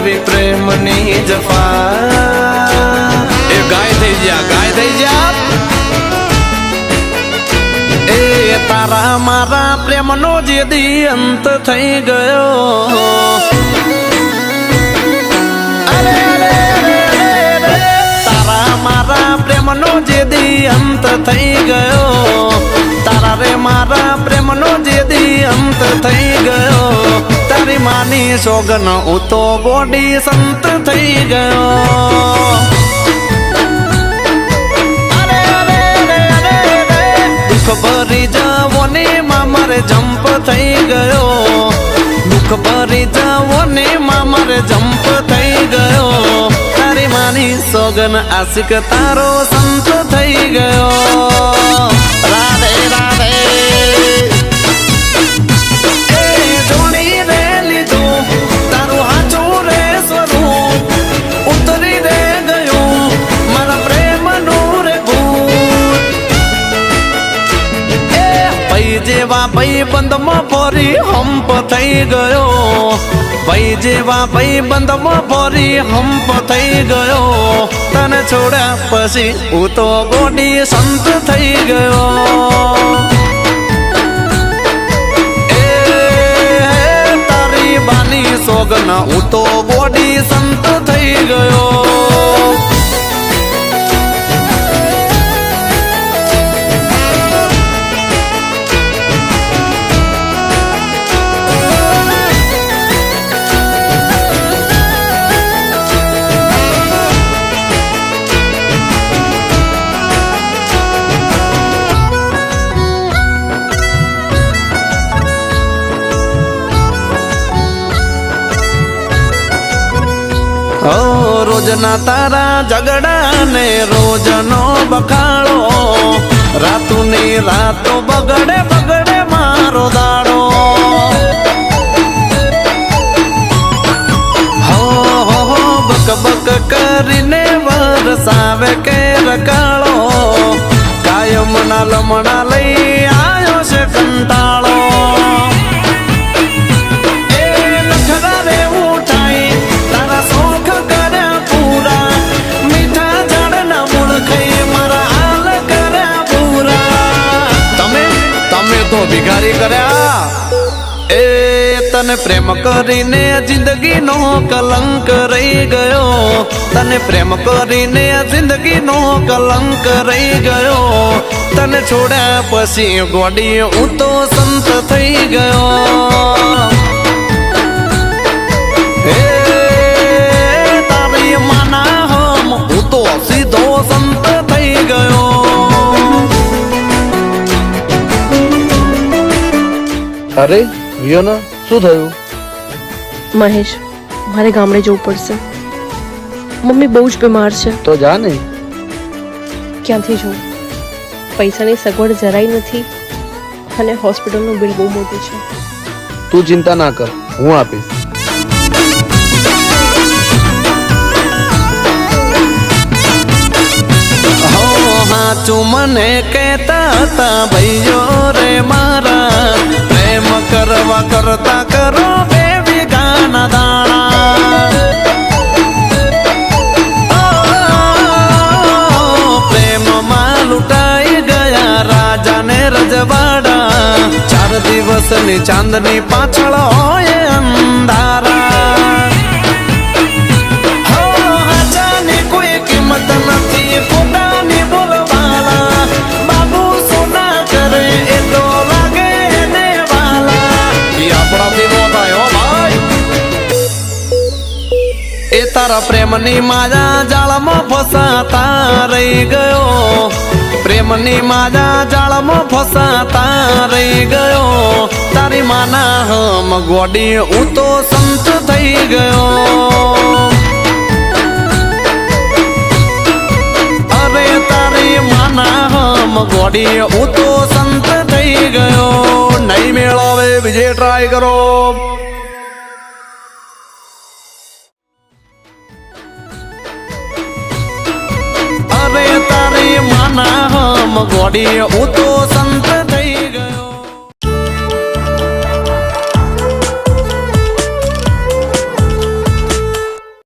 કરવી પ્રેમની જફા એ ગાય થઈ જા એ તારા મારા પ્રેમનો જે દી અંત થઈ ગયો તારા મારા પ્રેમનો જે દી અંત થઈ ગયો તારા રે મારા પ્રેમનો જે દી અંત થઈ ગયો તારી માની સોગન હું તો ગોડી સંત થઈ ગયો દુઃખ ભરી જવોને માં મારે જંપ થઈ ગયો દુઃખ ભરી જવોને માં મારે જંપ થઈ ગયો તારી માની સોગન આશિક તારો સંત થઈ ગયો રાધે રાધે એ જોણી રે લીધું તારું હાચું રે સ્વરૂપ ઉતરી રે ગયું મારા પ્રેમનું રે ભૂત એ ભાઈ જેવા ભાઈ બંધમાં ફરી હંપ થઈ ગયો ભાઈ જેવા ભાઈ બંધમાં ફરી હંપ થઈ ગયો તને છોડ્યા પછી હું તો ગોડી સંત થઈ ગયો એ તારી બાની સોગન હું તો ગોડી સંત થઈ ગયો રોજના તારા ઝઘડા ને રોજનો બખાડો રાતુની રાતો બગડે બગડે મારો દાડો હો બક બક કરીને વરસાવે કે રકાળો કાયમ ના લમણા લઈ આવ્યો છે કંટાળો ભિખારી કર્યા એ તને પ્રેમ કરીને જિંદગીનો કલંક રહી ગયો તને પ્રેમ કરીને જિંદગીનો કલંક રહી ગયો તને છોડ્યા પછી ગોડી હું તો સંત થઈ ગયો એ તારી માના હમ હું તો સીધો સંત થઈ ગયો અરે વિયોના શું થયું? મહેશ મારે ગામડે જવું પડશે મમ્મી બહુ જ બીમાર છે તો જા ને ક્યાંથી જવું પૈસાની સગવડ જરાય નથી અને હોસ્પિટલનું બિલ બહુ મોટું છે તું ચિંતા ના કર હું આપીશ હાચું મને કહેતા હતા ભાઈઓ રે મારા પ્રેમ કરવા કરતા કરો બે વીઘાના દાણા પ્રેમમાં લૂંટાઈ ગયા રાજાને રજવાડા 4 દિવસની ચાંદની પાછળ હોય અંધારા હાચાની કોઈ કિંમત નથી પોતાની બોલવાલા બાબુ સોના કરે એટલો લાગે ને વાલા એ આપણાથી નો થાય હો ભાઈ એ તારા પ્રેમની માયા જાળમાં ફસાતા રહી ગયો પ્રેમની માયા જાળમાં ફસાતા રહી ગયો તારી માના હમ ગોડી હું તો સંત થઈ ગયો અરે તારી માના હમ ગોડી હું તો સંત થઈ ગયો નહીં મેળવે બીજે ટ્રાય કરો અરે તારી માના હમ ગોડી હું તો સંત થઈ ગયો